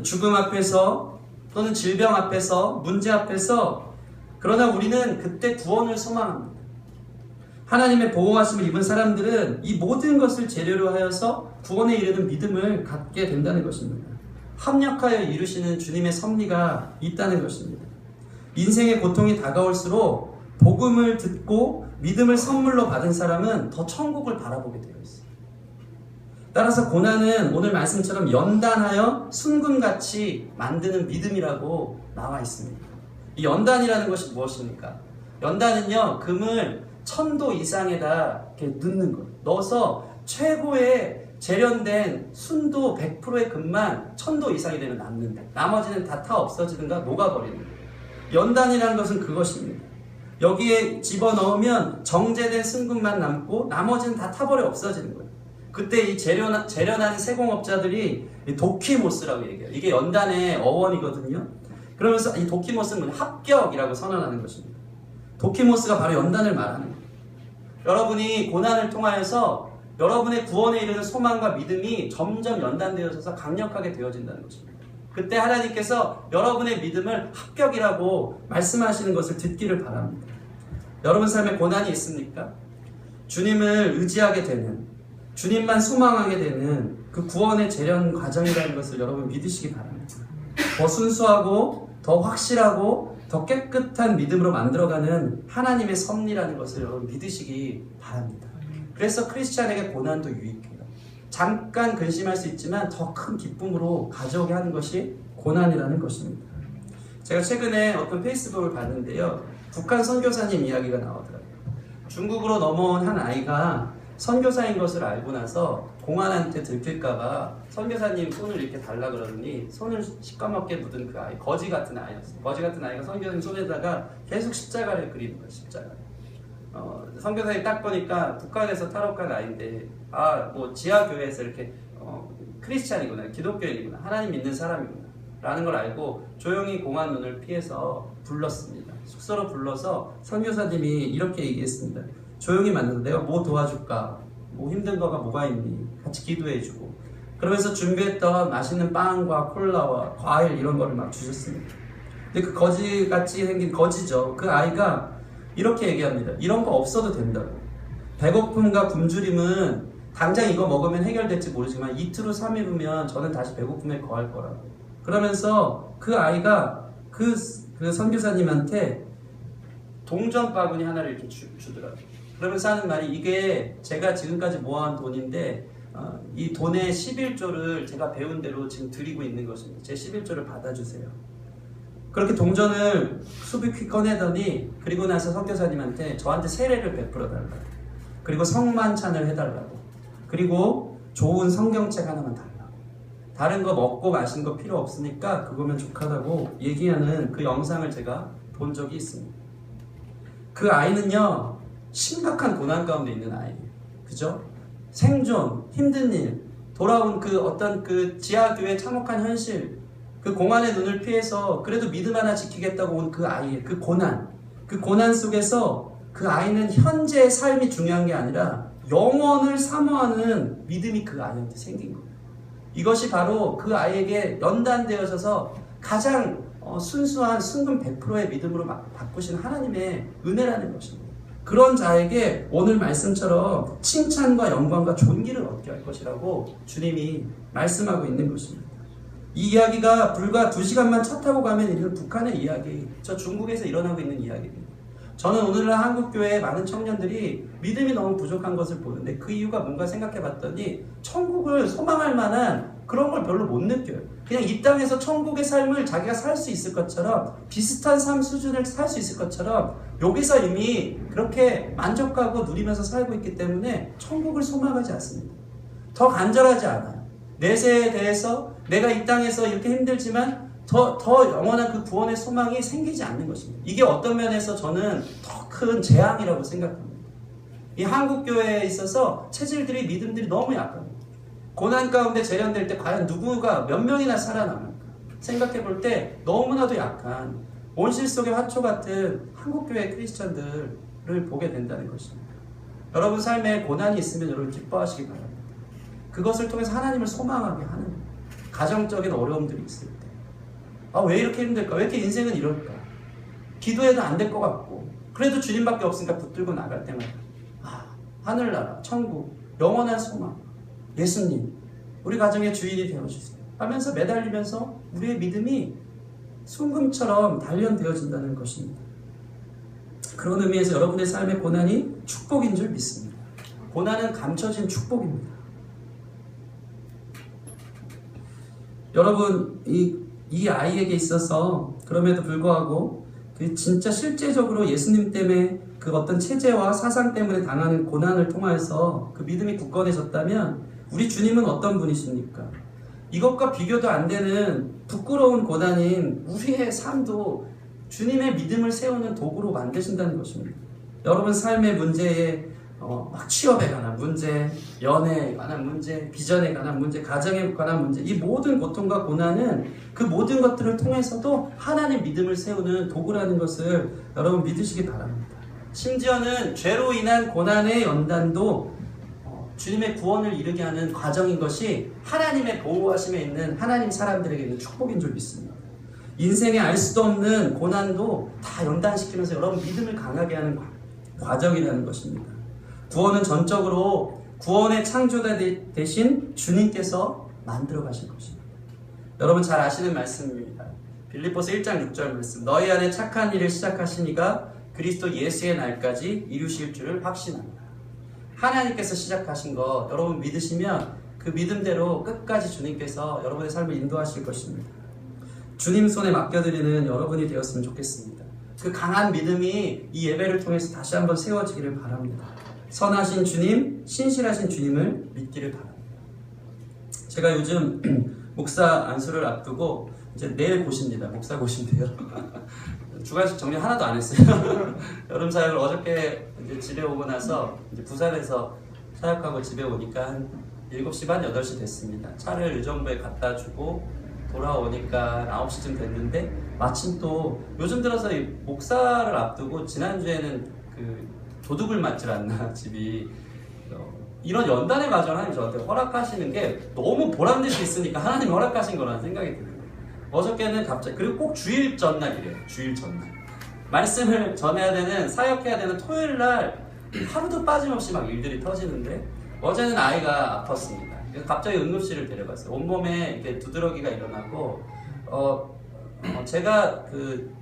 죽음 앞에서 또는 질병 앞에서 문제 앞에서. 그러나 우리는 그때 구원을 소망합니다. 하나님의 보호하심을 입은 사람들은 이 모든 것을 재료로 하여서 구원에 이르는 믿음을 갖게 된다는 것입니다. 합력하여 이루시는 주님의 섭리가 있다는 것입니다. 인생의 고통이 다가올수록 복음을 듣고 믿음을 선물로 받은 사람은 더 천국을 바라보게 되어 있어요. 따라서 고난은 오늘 말씀처럼 연단하여 순금같이 만드는 믿음이라고 나와 있습니다. 이 연단이라는 것이 무엇입니까? 연단은요, 금을 1000도 이상에다 이렇게 넣는 거예요. 넣어서 최고의 재련된 순도 100%의 금만 1000도 이상이 되면 남는다. 나머지는 다 타 없어지든가 녹아버리는 거예요. 연단이라는 것은 그것입니다. 여기에 집어넣으면 정제된 순금만 남고 나머지는 다 타버려 없어지는 거예요. 그때 이 재련하는 세공업자들이 도키모스라고 얘기해요. 이게 연단의 어원이거든요. 그러면서 이 도키모스는 합격이라고 선언하는 것입니다. 도키모스가 바로 연단을 말하는 거예요. 여러분이 고난을 통하여서 여러분의 구원에 이르는 소망과 믿음이 점점 연단되어져서 강력하게 되어진다는 것입니다. 그때 하나님께서 여러분의 믿음을 합격이라고 말씀하시는 것을 듣기를 바랍니다. 여러분 삶에 고난이 있습니까? 주님을 의지하게 되는, 주님만 소망하게 되는 그 구원의 재련 과정이라는 것을 여러분 믿으시기 바랍니다. 더 순수하고 더 확실하고 더 깨끗한 믿음으로 만들어가는 하나님의 섭리라는 것을 여러분 믿으시기 바랍니다. 그래서 크리스찬에게 고난도 유익해요. 잠깐 근심할 수 있지만 더 큰 기쁨으로 가져오게 하는 것이 고난이라는 것입니다. 제가 최근에 어떤 페이스북을 봤는데요. 북한 선교사님 이야기가 나오더라고요. 중국으로 넘어온 한 아이가 선교사인 것을 알고 나서 공안한테 들킬까봐 선교사님 손을 이렇게 달라 그러더니 손을 시꺼멓게 묻은 그 아이, 거지 같은 아이였어요. 거지 같은 아이가 선교사님 손에다가 계속 십자가를 그리는 거예요. 십자가. 선교사님 딱 보니까 북한에서 탈옥한 아이인데 뭐 지하교회에서 이렇게 크리스찬이구나, 기독교인이구나, 하나님 믿는 사람이구나 라는 걸 알고 조용히 공안 눈을 피해서 불렀습니다. 숙소로 불러서 선교사님이 이렇게 얘기했습니다. 조용히 만나서 내가 뭐 도와줄까? 뭐 힘든 거가 뭐가 있니? 같이 기도해주고 그러면서 준비했던 맛있는 빵과 콜라와 과일 이런 거를 막 주셨습니다. 근데 그 거지같이 생긴 거지죠. 그 아이가 이렇게 얘기합니다. 이런 거 없어도 된다고. 배고픔과 굶주림은 당장 이거 먹으면 해결될지 모르지만 이틀 후 3일 후면 저는 다시 배고픔에 거할 거라고. 그러면서 그 아이가 그 선교사님한테 동전 바구니 하나를 이렇게 주더라고요. 그러면서 하는 말이 이게 제가 지금까지 모아온 돈인데 이 돈의 11조를 제가 배운 대로 지금 드리고 있는 것입니다. 제 11조를 받아주세요. 그렇게 동전을 수북히 꺼내더니 그리고 나서 선교사님한테 저한테 세례를 베풀어 달라고, 그리고 성만찬을 해달라고, 그리고 좋은 성경책 하나만 달라고, 다른 거 먹고 마신 거 필요 없으니까 그거면 족하다고 얘기하는 그 영상을 제가 본 적이 있습니다. 그 아이는요 심각한 고난 가운데 있는 아이예요. 그죠? 생존, 힘든 일, 돌아온 그 어떤 그 지하교회 참혹한 현실, 그 공안의 눈을 피해서 그래도 믿음 하나 지키겠다고 온 그 아이의 그 고난 속에서 그 아이는 현재의 삶이 중요한 게 아니라 영원을 사모하는 믿음이 그 아이한테 생긴 거예요. 이것이 바로 그 아이에게 연단되어져서 가장 순수한 순금 100%의 믿음으로 바꾸신 하나님의 은혜라는 것입니다. 그런 자에게 오늘 말씀처럼 칭찬과 영광과 존귀를 얻게 할 것이라고 주님이 말씀하고 있는 것입니다. 이 이야기가 불과 2시간만 차 타고 가면 이런 북한의 이야기, 저 중국에서 일어나고 있는 이야기입니다. 저는 오늘날 한국교회의 많은 청년들이 믿음이 너무 부족한 것을 보는데 그 이유가 뭔가 생각해 봤더니 천국을 소망할 만한 그런 걸 별로 못 느껴요. 그냥 이 땅에서 천국의 삶을 자기가 살 수 있을 것처럼, 비슷한 삶 수준을 살 수 있을 것처럼 여기서 이미 그렇게 만족하고 누리면서 살고 있기 때문에 천국을 소망하지 않습니다. 더 간절하지 않아요. 내세에 대해서 내가 이 땅에서 이렇게 힘들지만 더 영원한 그 구원의 소망이 생기지 않는 것입니다. 이게 어떤 면에서 저는 더 큰 재앙이라고 생각합니다. 이 한국교회에 있어서 체질들이, 믿음들이 너무 약합니다. 고난 가운데 재련될 때 과연 누구가 몇 명이나 살아남을까 생각해 볼 때 너무나도 약한 온실 속의 화초 같은 한국교회 크리스천들을 보게 된다는 것입니다. 여러분 삶에 고난이 있으면 여러분 기뻐하시기 바랍니다. 그것을 통해서 하나님을 소망하게 하는 가정적인 어려움들이 있을 때 왜 이렇게 힘들까? 왜 이렇게 인생은 이럴까? 기도해도 안 될 것 같고 그래도 주님밖에 없으니까 붙들고 나갈 때마다 하늘나라, 천국, 영원한 소망, 예수님, 우리 가정의 주인이 되어주세요 하면서 매달리면서 우리의 믿음이 순금처럼 단련되어진다는 것입니다. 그런 의미에서 여러분의 삶의 고난이 축복인 줄 믿습니다. 고난은 감춰진 축복입니다. 여러분, 이 아이에게 있어서 그럼에도 불구하고 그 진짜 실제적으로 예수님 때문에 그 어떤 체제와 사상 때문에 당하는 고난을 통하여서 그 믿음이 굳건해졌다면 우리 주님은 어떤 분이십니까? 이것과 비교도 안 되는 부끄러운 고난인 우리의 삶도 주님의 믿음을 세우는 도구로 만드신다는 것입니다. 여러분 삶의 문제에 막 취업에 관한 문제, 연애에 관한 문제, 비전에 관한 문제, 가정에 관한 문제, 이 모든 고통과 고난은 그 모든 것들을 통해서도 하나님 믿음을 세우는 도구라는 것을 여러분 믿으시기 바랍니다. 심지어는 죄로 인한 고난의 연단도 주님의 구원을 이루게 하는 과정인 것이 하나님의 보호하심에 있는 하나님 사람들에게 있는 축복인 줄 믿습니다. 인생에 알 수도 없는 고난도 다 연단시키면서 여러분 믿음을 강하게 하는 과정이라는 것입니다. 구원은 전적으로 구원의 창조자 되신 주님께서 만들어 가신 것입니다. 여러분 잘 아시는 말씀입니다. 빌립보서 1장 6절 말씀, 너희 안에 착한 일을 시작하신 이가 그리스도 예수의 날까지 이루실 줄을 확신합니다. 하나님께서 시작하신 것 여러분 믿으시면 그 믿음대로 끝까지 주님께서 여러분의 삶을 인도하실 것입니다. 주님 손에 맡겨드리는 여러분이 되었으면 좋겠습니다. 그 강한 믿음이 이 예배를 통해서 다시 한번 세워지기를 바랍니다. 선하신 주님, 신실하신 주님을 믿기를 바랍니다. 제가 요즘 목사 안수를 앞두고 이제 내일 고십니다. 목사 고신데요. 주간식 정리 하나도 안 했어요. 여름 사역을 어저께 이제 집에 오고 나서 이제 부산에서 사역하고 집에 오니까 한 7시 반, 8시 됐습니다. 차를 의정부에 갖다 주고 돌아오니까 9시쯤 됐는데 마침 또 요즘 들어서 이 목사를 앞두고 지난주에는 그 도둑을 맞질 않나 집이 이런 연단의 과정을 하나님 저한테 허락하시는 게 너무 보람듯이 있으니까 하나님이 허락하신 거라는 생각이 들어요. 어저께는 갑자기 그리고 꼭 주일 전날이래요. 주일 전날 말씀을 전해야 되는 사역해야 되는 토요일날 하루도 빠짐없이 막 일들이 터지는데 어제는 아이가 아팠습니다. 그래서 갑자기 응급실을 데려갔어요. 온몸에 이렇게 두드러기가 일어나고 제가 그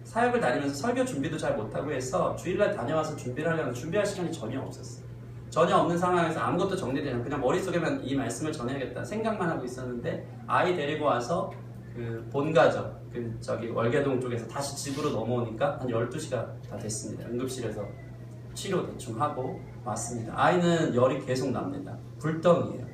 사역을 다니면서 설교 준비도 잘 못하고 해서 주일날 다녀와서 준비를 하려면 준비할 시간이 전혀 없었어요. 전혀 없는 상황에서 아무것도 정리되지 않고 그냥 머릿속에만 이 말씀을 전해야겠다 생각만 하고 있었는데 아이 데리고 와서 그 본가죠. 그 저기 월계동 쪽에서 다시 집으로 넘어오니까 한 12시가 다 됐습니다. 응급실에서 치료 대충 하고 왔습니다. 아이는 열이 계속 납니다. 불덩이에요.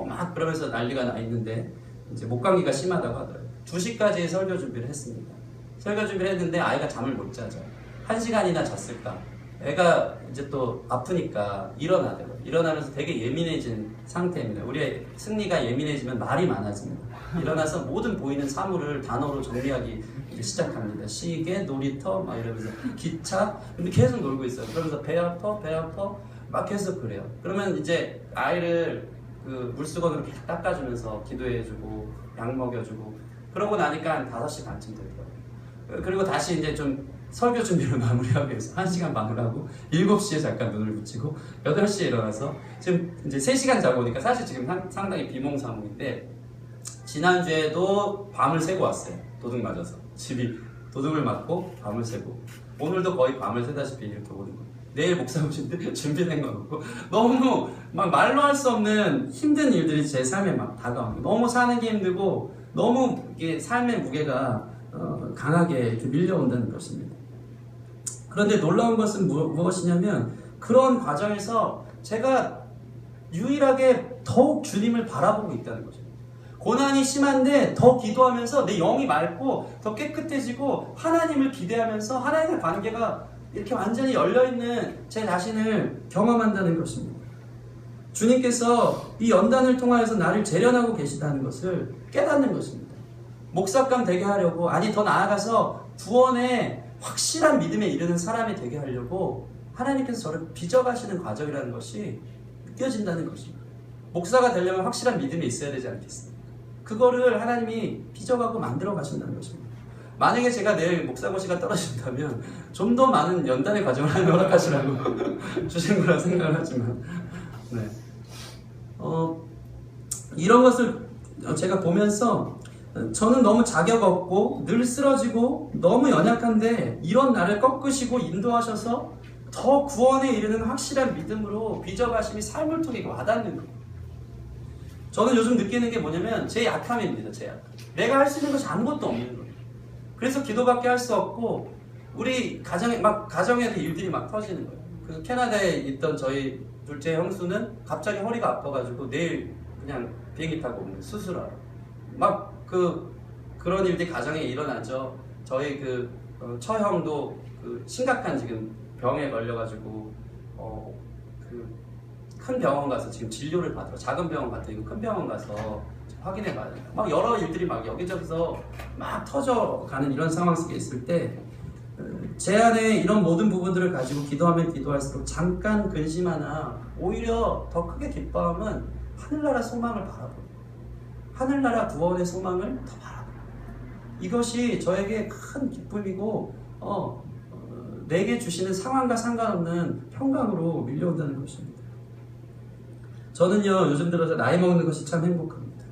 막 그러면서 난리가 나 있는데 이제 목감기가 심하다고 하더라고요. 2시까지 설교 준비를 했습니다. 설교 준비를 했는데 아이가 잠을 못 자죠. 1시간이나 잤을까. 애가 이제 또 아프니까 일어나더라고요. 일어나면서 되게 예민해진 상태입니다. 우리 승리가 예민해지면 말이 많아집니다. 일어나서 모든 보이는 사물을 단어로 정리하기 이제 시작합니다. 시계, 놀이터, 막 이러면서 기차, 근데 계속 놀고 있어요. 그러면서 배 아파, 배 아파, 막 계속 그래요. 그러면 이제 아이를 그 물수건으로 계속 닦아주면서 기도해주고 약 먹여주고 그러고 나니까 한 5시 반쯤 되더라고요. 그리고 다시 이제 좀 설교 준비를 마무리하기 위해서 1시간 반을 하고 7시에 잠깐 눈을 붙이고 8시에 일어나서 지금 이제 3시간 자고 오니까 사실 지금 상당히 비몽사몽인데 지난주에도 밤을 새고 왔어요. 도둑 맞아서 집이 도둑을 맞고 밤을 새고 오늘도 거의 밤을 새다시피 이렇게 오는 거예요. 내일 목사 오신데 준비된 건 없고 너무 막 말로 할 수 없는 힘든 일들이 제 삶에 막 다가옵니다. 너무 사는 게 힘들고 너무 이게 삶의 무게가 강하게 이렇게 밀려온다는 것입니다. 그런데 놀라운 것은 무엇이냐면 그런 과정에서 제가 유일하게 더욱 주님을 바라보고 있다는 거죠. 고난이 심한데 더 기도하면서 내 영이 맑고 더 깨끗해지고 하나님을 기대하면서 하나님의 관계가 이렇게 완전히 열려있는 제 자신을 경험한다는 것입니다. 주님께서 이 연단을 통하여서 나를 재련하고 계시다는 것을 깨닫는 것입니다. 목사감 되게 하려고 아니 더 나아가서 구원의 확실한 믿음에 이르는 사람이 되게 하려고 하나님께서 저를 빚어가시는 과정이라는 것이 느껴진다는 것입니다. 목사가 되려면 확실한 믿음이 있어야 되지 않겠습니까? 그거를 하나님이 빚어가고 만들어 가신다는 것입니다. 만약에 제가 내일 목사고시가 떨어진다면 좀 더 많은 연단의 과정을 허락하시라고 주신 거라 생각을 하지만, 네. 이런 것을 제가 보면서 저는 너무 자격 없고 늘 쓰러지고 너무 연약한데 이런 나를 꺾으시고 인도하셔서 더 구원에 이르는 확실한 믿음으로 빚어가심이 삶을 통해 와닿는 거예요. 저는 요즘 느끼는 게 뭐냐면 제 약함입니다. 제 약함. 내가 할 수 있는 것이 아무것도 없는 거예요. 그래서 기도밖에 할 수 없고 우리 가정에도 일들이 막 터지는 거예요. 그래서 캐나다에 있던 저희 둘째 형수는 갑자기 허리가 아파가지고 내일 그냥 비행기 타고 수술하러 그런 일들이 가정에 일어나죠. 저희 처형도 심각한 지금 병에 걸려가지고 큰 병원 가서 지금 진료를 받으러, 작은 병원 갔더니 큰 병원 가서 확인해 봐야 돼요. 막 여러 일들이 막 여기저기서 막 터져가는 이런 상황 속에 있을 때 제 안에 이런 모든 부분들을 가지고 기도하면 기도할수록 잠깐 근심하나 오히려 더 크게 기뻐함은 하늘나라 소망을 바라보고 하늘나라 구원의 소망을 더 바라보고 이것이 저에게 큰 기쁨이고 내게 주시는 상황과 상관없는 평강으로 밀려온다는 것입니다. 저는요 요즘 들어서 나이 먹는 것이 참 행복합니다.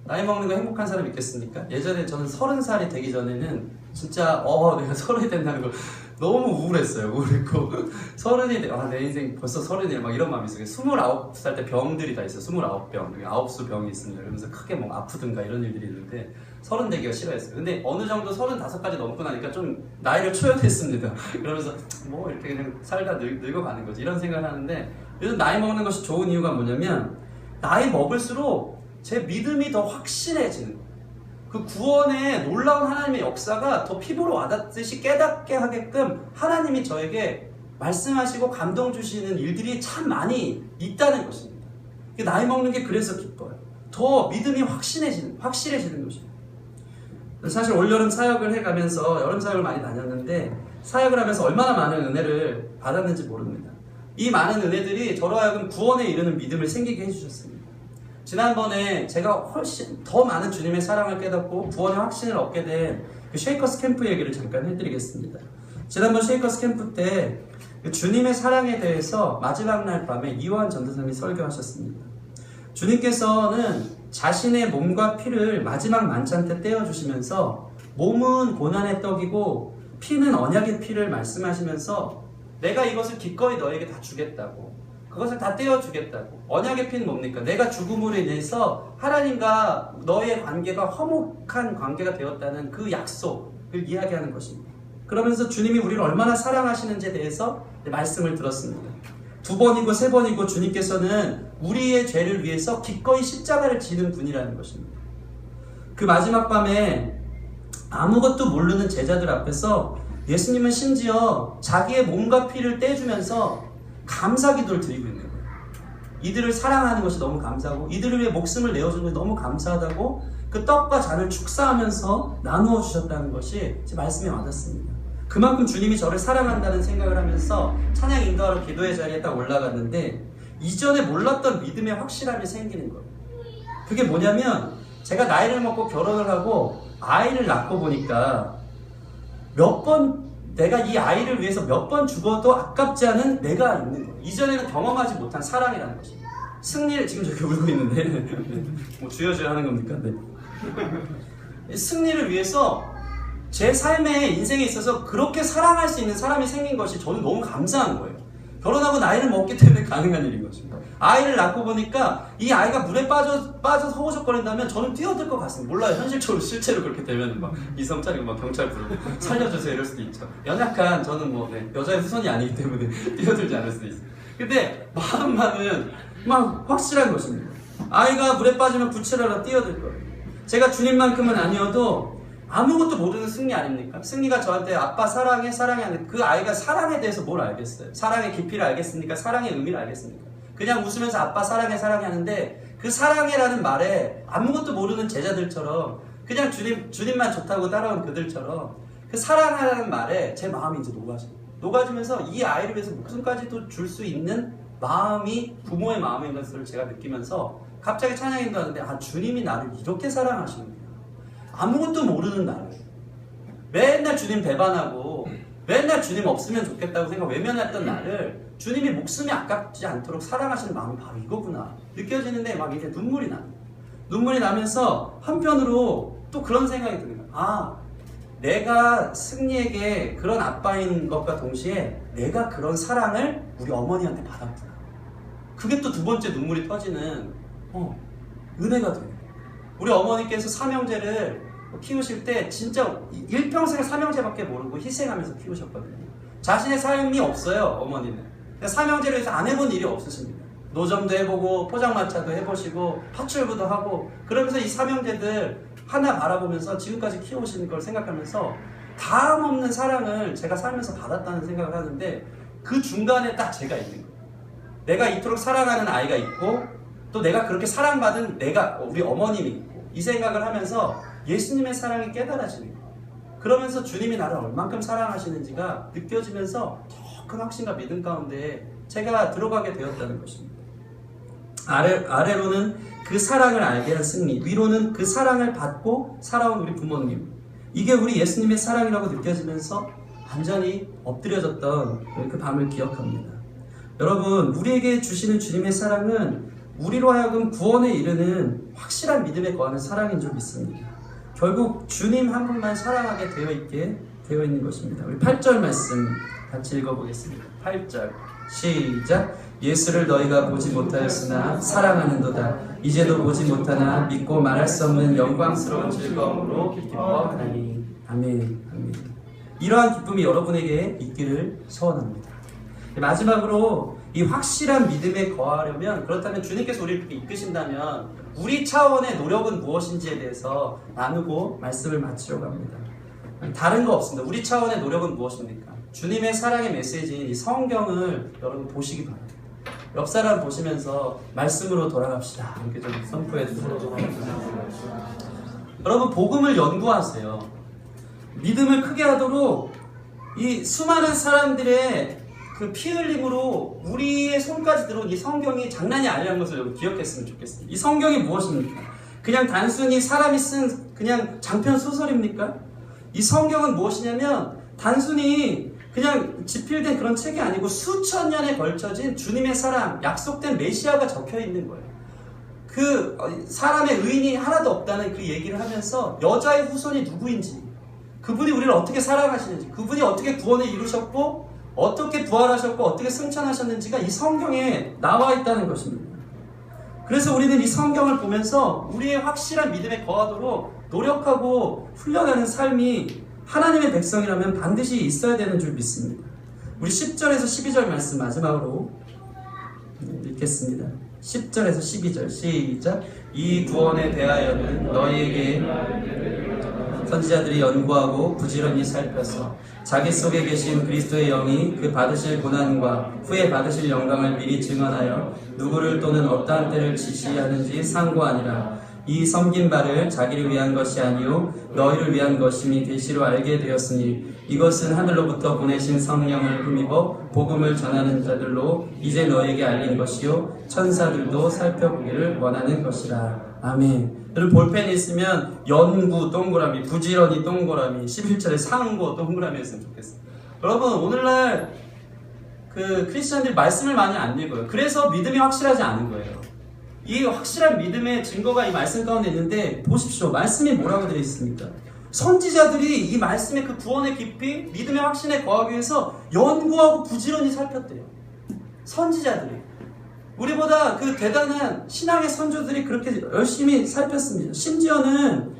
나이 먹는 거 행복한 사람 있겠습니까? 예전에 저는 30살이 되기 전에는 진짜 내가 30이 된다는 걸 너무 우울했어요. 우울했고 30이 돼, 내 인생 벌써 30이네 막 이런 마음이 있어요. 29살 때 병들이 다 있어요. 29병, 9수 병이 있습니다. 그러면서 크게 뭐 아프든가 이런 일들이 있는데 30 되기가 싫어했어요. 근데 어느 정도 35까지 넘고 나니까 좀 나이를 초연했습니다. 그러면서 뭐 이렇게 그냥 살다 늙어가는 거지 이런 생각을 하는데 요즘 나이 먹는 것이 좋은 이유가 뭐냐면 나이 먹을수록 제 믿음이 더 확실해지는 거예요. 그 구원의 놀라운 하나님의 역사가 더 피부로 와닿듯이 깨닫게 하게끔 하나님이 저에게 말씀하시고 감동 주시는 일들이 참 많이 있다는 것입니다. 나이 먹는 게 그래서 기뻐요. 더 믿음이 확실해지는 것입니다. 사실 올여름 사역을 해가면서 여름 사역을 많이 다녔는데 사역을 하면서 얼마나 많은 은혜를 받았는지 모릅니다. 이 많은 은혜들이 저로 하여금 구원에 이르는 믿음을 생기게 해주셨습니다. 지난번에 제가 훨씬 더 많은 주님의 사랑을 깨닫고 구원의 확신을 얻게 된 그 쉐이커스 캠프 얘기를 잠깐 해드리겠습니다. 지난번 쉐이커스 캠프 때 주님의 사랑에 대해서 마지막 날 밤에 이완 전도사님이 설교하셨습니다. 주님께서는 자신의 몸과 피를 마지막 만찬 때 떼어주시면서 몸은 고난의 떡이고 피는 언약의 피를 말씀하시면서 내가 이것을 기꺼이 너에게 다 주겠다고, 그것을 다 떼어주겠다고. 언약의 피는 뭡니까? 내가 죽음으로 인해서 하나님과 너의 관계가 화목한 관계가 되었다는 그 약속을 이야기하는 것입니다. 그러면서 주님이 우리를 얼마나 사랑하시는지에 대해서 말씀을 들었습니다. 2번이고 3번이고 주님께서는 우리의 죄를 위해서 기꺼이 십자가를 지는 분이라는 것입니다. 그 마지막 밤에 아무것도 모르는 제자들 앞에서 예수님은 심지어 자기의 몸과 피를 떼주면서 감사 기도를 드리고 있는 거예요. 이들을 사랑하는 것이 너무 감사하고 이들을 위해 목숨을 내어주는 것이 너무 감사하다고 그 떡과 잔을 축사하면서 나누어 주셨다는 것이 제 말씀에 와닿습니다. 그만큼 주님이 저를 사랑한다는 생각을 하면서 찬양 인도하러 기도의 자리에 딱 올라갔는데 이전에 몰랐던 믿음의 확실함이 생기는 거예요. 그게 뭐냐면 제가 나이를 먹고 결혼을 하고 아이를 낳고 보니까 내가 이 아이를 위해서 몇 번 죽어도 아깝지 않은 내가 있는 거예요. 이전에는 경험하지 못한 사랑이라는 것입니다. 승리를, 지금 저렇게 울고 있는데 뭐 주여주여 하는 겁니까? 네. 승리를 위해서 제 삶의 인생에 있어서 그렇게 사랑할 수 있는 사람이 생긴 것이 저는 너무 감사한 거예요. 결혼하고 나이를 먹기 때문에 가능한 일인 것입니다. 아이를 낳고 보니까 이 아이가 물에 빠져서 허우적거린다면 저는 뛰어들 것 같습니다. 몰라요. 현실적으로 실제로 그렇게 되면 막 이성 차리고 막 경찰 부르고 살려주세요 이럴 수도 있죠. 연약한 저는 여자의 후손이 아니기 때문에 뛰어들지 않을 수도 있어요. 근데 마음만은 막 확실한 것입니다. 아이가 물에 빠지면 부채라도 뛰어들 거예요. 제가 주님만큼은 아니어도 아무것도 모르는 승리 아닙니까? 승리가 저한테 아빠 사랑해 하는 그 아이가 사랑에 대해서 뭘 알겠어요? 사랑의 깊이를 알겠습니까? 사랑의 의미를 알겠습니까? 그냥 웃으면서 아빠 사랑해 하는데 그 사랑해라는 말에 아무것도 모르는 제자들처럼 그냥 주님만 좋다고 따라온 그들처럼 그 사랑하라는 말에 제 마음이 이제 녹아지면서 이 아이를 위해서 목숨까지도 줄 수 있는 마음이 부모의 마음인 것을 제가 느끼면서 갑자기 찬양인도 하는데 주님이 나를 이렇게 사랑하시는구나. 아무것도 모르는 나를 맨날 주님 배반하고 맨날 주님 없으면 좋겠다고 생각 외면했던 나를 주님이 목숨이 아깝지 않도록 사랑하시는 마음이 바로 이거구나 느껴지는데 막 이제 눈물이 나면서 한편으로 또 그런 생각이 드는 거예요. 아, 내가 승리에게 그런 아빠인 것과 동시에 내가 그런 사랑을 우리 어머니한테 받았구나. 그게 또 두 번째 눈물이 터지는 은혜가 돼요. 우리 어머니께서 삼형제를 키우실 때 진짜 일평생 삼형제밖에 모르고 희생하면서 키우셨거든요. 자신의 삶이 없어요, 어머니는. 삼형제로 해서 안 해본 일이 없으십니다. 노점도 해보고 포장마차도 해보시고 파출부도 하고 그러면서 이 삼형제들 하나 바라보면서 지금까지 키워오시는 걸 생각하면서 다음 없는 사랑을 제가 살면서 받았다는 생각을 하는데 그 중간에 딱 제가 있는 거예요. 내가 이토록 사랑하는 아이가 있고 또 내가 그렇게 사랑받은 우리 어머님이 있고 이 생각을 하면서 예수님의 사랑이 깨달아지는 거예요. 그러면서 주님이 나를 얼만큼 사랑하시는지가 느껴지면서 더 큰 확신과 믿음 가운데 제가 들어가게 되었다는 것입니다. 아래로는 그 사랑을 알게 한 승리, 위로는 그 사랑을 받고 살아온 우리 부모님. 이게 우리 예수님의 사랑이라고 느껴지면서 완전히 엎드려졌던 그 밤을 기억합니다. 여러분, 우리에게 주시는 주님의 사랑은 우리로 하여금 구원에 이르는 확실한 믿음에 거하는 사랑인 줄 믿습니다. 결국 주님 한 분만 사랑하게 되어 있는 것입니다. 우리 8절 말씀 같이 읽어보겠습니다. 8절 시작. 예수를 너희가 보지 못하였으나 사랑하는도다. 이제도 보지 못하나 믿고 말할 수 없는 영광스러운 즐거움으로 기뻐하나니. 아멘. 아멘. 이러한 기쁨이 여러분에게 있기를 소원합니다. 마지막으로 이 확실한 믿음에 거하려면, 그렇다면 주님께서 우리를 이렇게 이끄신다면 우리 차원의 노력은 무엇인지에 대해서 나누고 말씀을 마치려고 합니다. 다른 거 없습니다. 우리 차원의 노력은 무엇입니까? 주님의 사랑의 메시지인 이 성경을 여러분 보시기 바랍니다. 옆 사람 보시면서 말씀으로 돌아갑시다 이렇게 좀 선포해 주세요. 여러분, 복음을 연구하세요. 믿음을 크게 하도록 이 수많은 사람들의 그 피 흘림으로 우리의 손까지 들어온 이 성경이 장난이 아니라는 것을 여러분 기억했으면 좋겠습니다. 이 성경이 무엇입니까? 그냥 단순히 사람이 쓴 그냥 장편 소설입니까? 이 성경은 무엇이냐면 단순히 그냥 집필된 그런 책이 아니고 수천 년에 걸쳐진 주님의 사랑, 약속된 메시아가 적혀 있는 거예요. 그 사람의 의인이 하나도 없다는 그 얘기를 하면서 여자의 후손이 누구인지, 그분이 우리를 어떻게 사랑하시는지, 그분이 어떻게 구원을 이루셨고 어떻게 부활하셨고 어떻게 승천하셨는지가 이 성경에 나와 있다는 것입니다. 그래서 우리는 이 성경을 보면서 우리의 확실한 믿음에 거하도록 노력하고 훈련하는 삶이 하나님의 백성이라면 반드시 있어야 되는 줄 믿습니다. 우리 10절에서 12절 말씀 마지막으로 읽겠습니다. 10절에서 12절 시작. 이 구원에 대하여는 너희에게 선지자들이 연구하고 부지런히 살펴서 자기 속에 계신 그리스도의 영이 그 받으실 고난과 후에 받으실 영광을 미리 증언하여 누구를 또는 어떠한 때를 지시하는지 상고하니라. 이 섬긴 바를 자기를 위한 것이 아니요 너희를 위한 것임이 계시로 알게 되었으니 이것은 하늘로부터 보내신 성령을 힘입어 복음을 전하는 자들로 이제 너희에게 알린 것이요 천사들도 살펴보기를 원하는 것이라. 아멘. 여러분, 볼펜이 있으면 연구 동그라미, 부지런히 동그라미, 11절에 상고 동그라미 했으면 좋겠어요. 여러분, 오늘날 그 크리스천들이 말씀을 많이 안 읽어요. 그래서 믿음이 확실하지 않은 거예요. 이 확실한 믿음의 증거가 이 말씀 가운데 있는데 보십시오. 말씀이 뭐라고 되어 있습니까? 선지자들이 이 말씀의 그 구원의 깊이, 믿음의 확신에 거하기 위해서 연구하고 부지런히 살폈대요. 선지자들이. 우리보다 그 대단한 신앙의 선조들이 그렇게 열심히 살폈습니다. 심지어는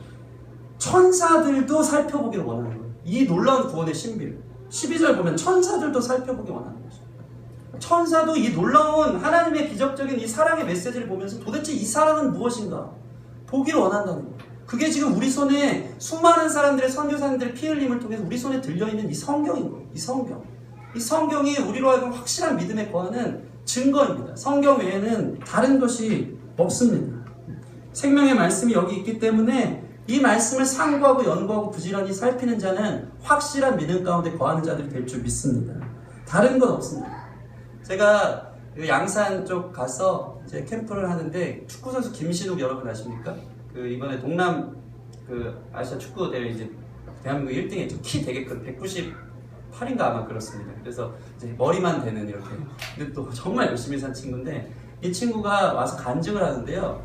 천사들도 살펴보기를 원하는 거예요. 이 놀라운 구원의 신비를. 12절 보면 천사들도 살펴보기 원하는 거죠. 천사도 이 놀라운 하나님의 기적적인 이 사랑의 메시지를 보면서 도대체 이 사랑은 무엇인가 보기를 원한다는 거예요. 그게 지금 우리 손에 수많은 사람들의 선교사님들의 피 흘림을 통해서 우리 손에 들려있는 이 성경인 거예요. 이 성경. 이 성경이 우리로 하여금 확실한 믿음에 거하는 증거입니다. 성경 외에는 다른 것이 없습니다. 생명의 말씀이 여기 있기 때문에 이 말씀을 상고하고 연구하고 부지런히 살피는 자는 확실한 믿음 가운데 거하는 자들이 될 줄 믿습니다. 다른 건 없습니다. 제가 양산 쪽 가서 이제 캠프를 하는데 축구 선수 김신욱 여러분 아십니까? 그 이번에 동남 그 아시아 축구 대회 이제 대한민국 1등이었죠. 키 되게 큰 198인가 아마 그렇습니다. 그래서 이제 머리만 되는 이렇게. 근데 또 정말 열심히 산 친구인데 이 친구가 와서 간증을 하는데요.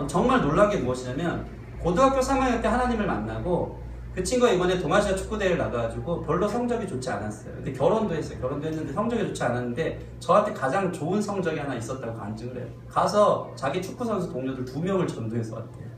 정말 놀란 게 무엇이냐면 고등학교 3학년 때 하나님을 만나고 그 친구가 이번에 동아시아 축구대회를 나가가지고 별로 성적이 좋지 않았어요. 근데 결혼도 했어요. 결혼도 했는데 성적이 좋지 않았는데 저한테 가장 좋은 성적이 하나 있었다고 간증을 해요. 가서 자기 축구선수 동료들 2명을 전도해서 왔대요.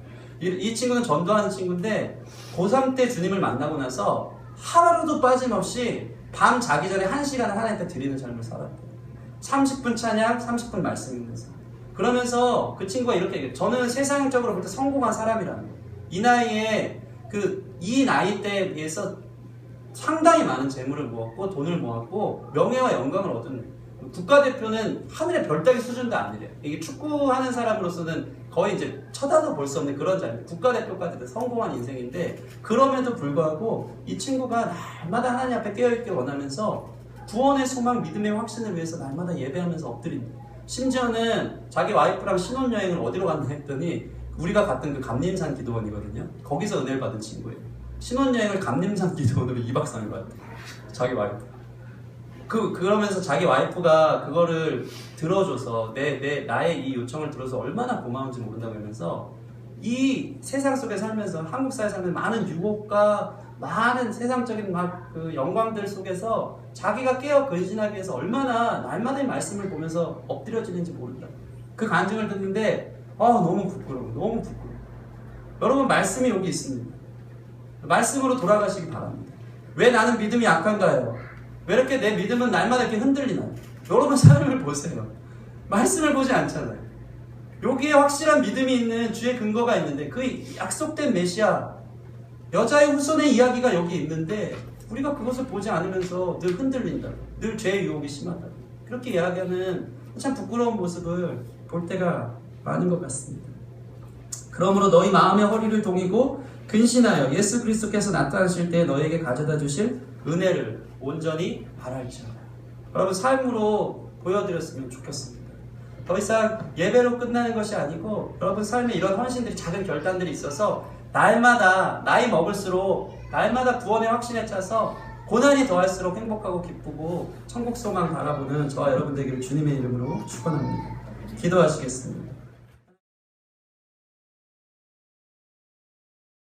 이 친구는 전도하는 친구인데 고3 때 주님을 만나고 나서 하루도 빠짐없이 밤 자기 전에 1시간을 하나님께 드리는 삶을 살았대요. 30분 찬양, 30분 말씀 읽면서. 그러면서 그 친구가 이렇게 얘기해요. 저는 세상적으로 볼 때 성공한 사람이라는 거예요. 이 나이에 이 나이대에 비해서 상당히 많은 재물을 모았고 돈을 모았고 명예와 영광을 얻은 국가대표는 하늘의 별 따기 수준도 아니래요. 이게 축구하는 사람으로서는 거의 이제 쳐다도 볼 수 없는 그런 자리. 국가대표까지 성공한 인생인데 그럼에도 불구하고 이 친구가 날마다 하나님 앞에 깨어있길 원하면서 구원의 소망, 믿음의 확신을 위해서 날마다 예배하면서 엎드립니다. 심지어는 자기 와이프랑 신혼여행을 어디로 갔나 했더니 우리가 갔던 그 감림산 기도원이거든요. 거기서 은혜를 받은 친구예요. 신혼여행을 감림산 기도원으로 2박 3일 갔대요. 자기 와이프. 그러면서 자기 와이프가 그거를 들어줘서 나의 이 요청을 들어서 얼마나 고마운지 모른다고 하면서 이 세상 속에 살면서 한국 사회에 사는 많은 유혹과 많은 세상적인 그 영광들 속에서 자기가 깨어 근신하기 위해서 얼마나 날마다 이 말씀을 보면서 엎드려지는지 모른다. 그 간증을 듣는데 너무 부끄러워. 너무 부끄러워. 여러분 말씀이 여기 있습니다. 말씀으로 돌아가시기 바랍니다. 왜 나는 믿음이 약한가요? 왜 이렇게 내 믿음은 날마다 이렇게 흔들리나요? 여러분 삶을 보세요. 말씀을 보지 않잖아요. 여기에 확실한 믿음이 있는 주의 근거가 있는데 그 약속된 메시아 여자의 후손의 이야기가 여기 있는데 우리가 그것을 보지 않으면서 늘 흔들린다. 늘 죄의 유혹이 심하다. 그렇게 이야기하는 참 부끄러운 모습을 볼 때가 많은 것 같습니다. 그러므로 너희 마음의 허리를 동이고 근신하여 예수 그리스도께서 나타나실 때 너에게 가져다 주실 은혜를 온전히 바랄지어다. 여러분 삶으로 보여드렸으면 좋겠습니다. 더 이상 예배로 끝나는 것이 아니고 여러분 삶에 이런 헌신들이 작은 결단들이 있어서 날마다 나이 먹을수록 날마다 구원의 확신에 차서 고난이 더할수록 행복하고 기쁘고 천국 소망 바라보는 저와 여러분 되기를 주님의 이름으로 축원합니다. 기도하시겠습니다.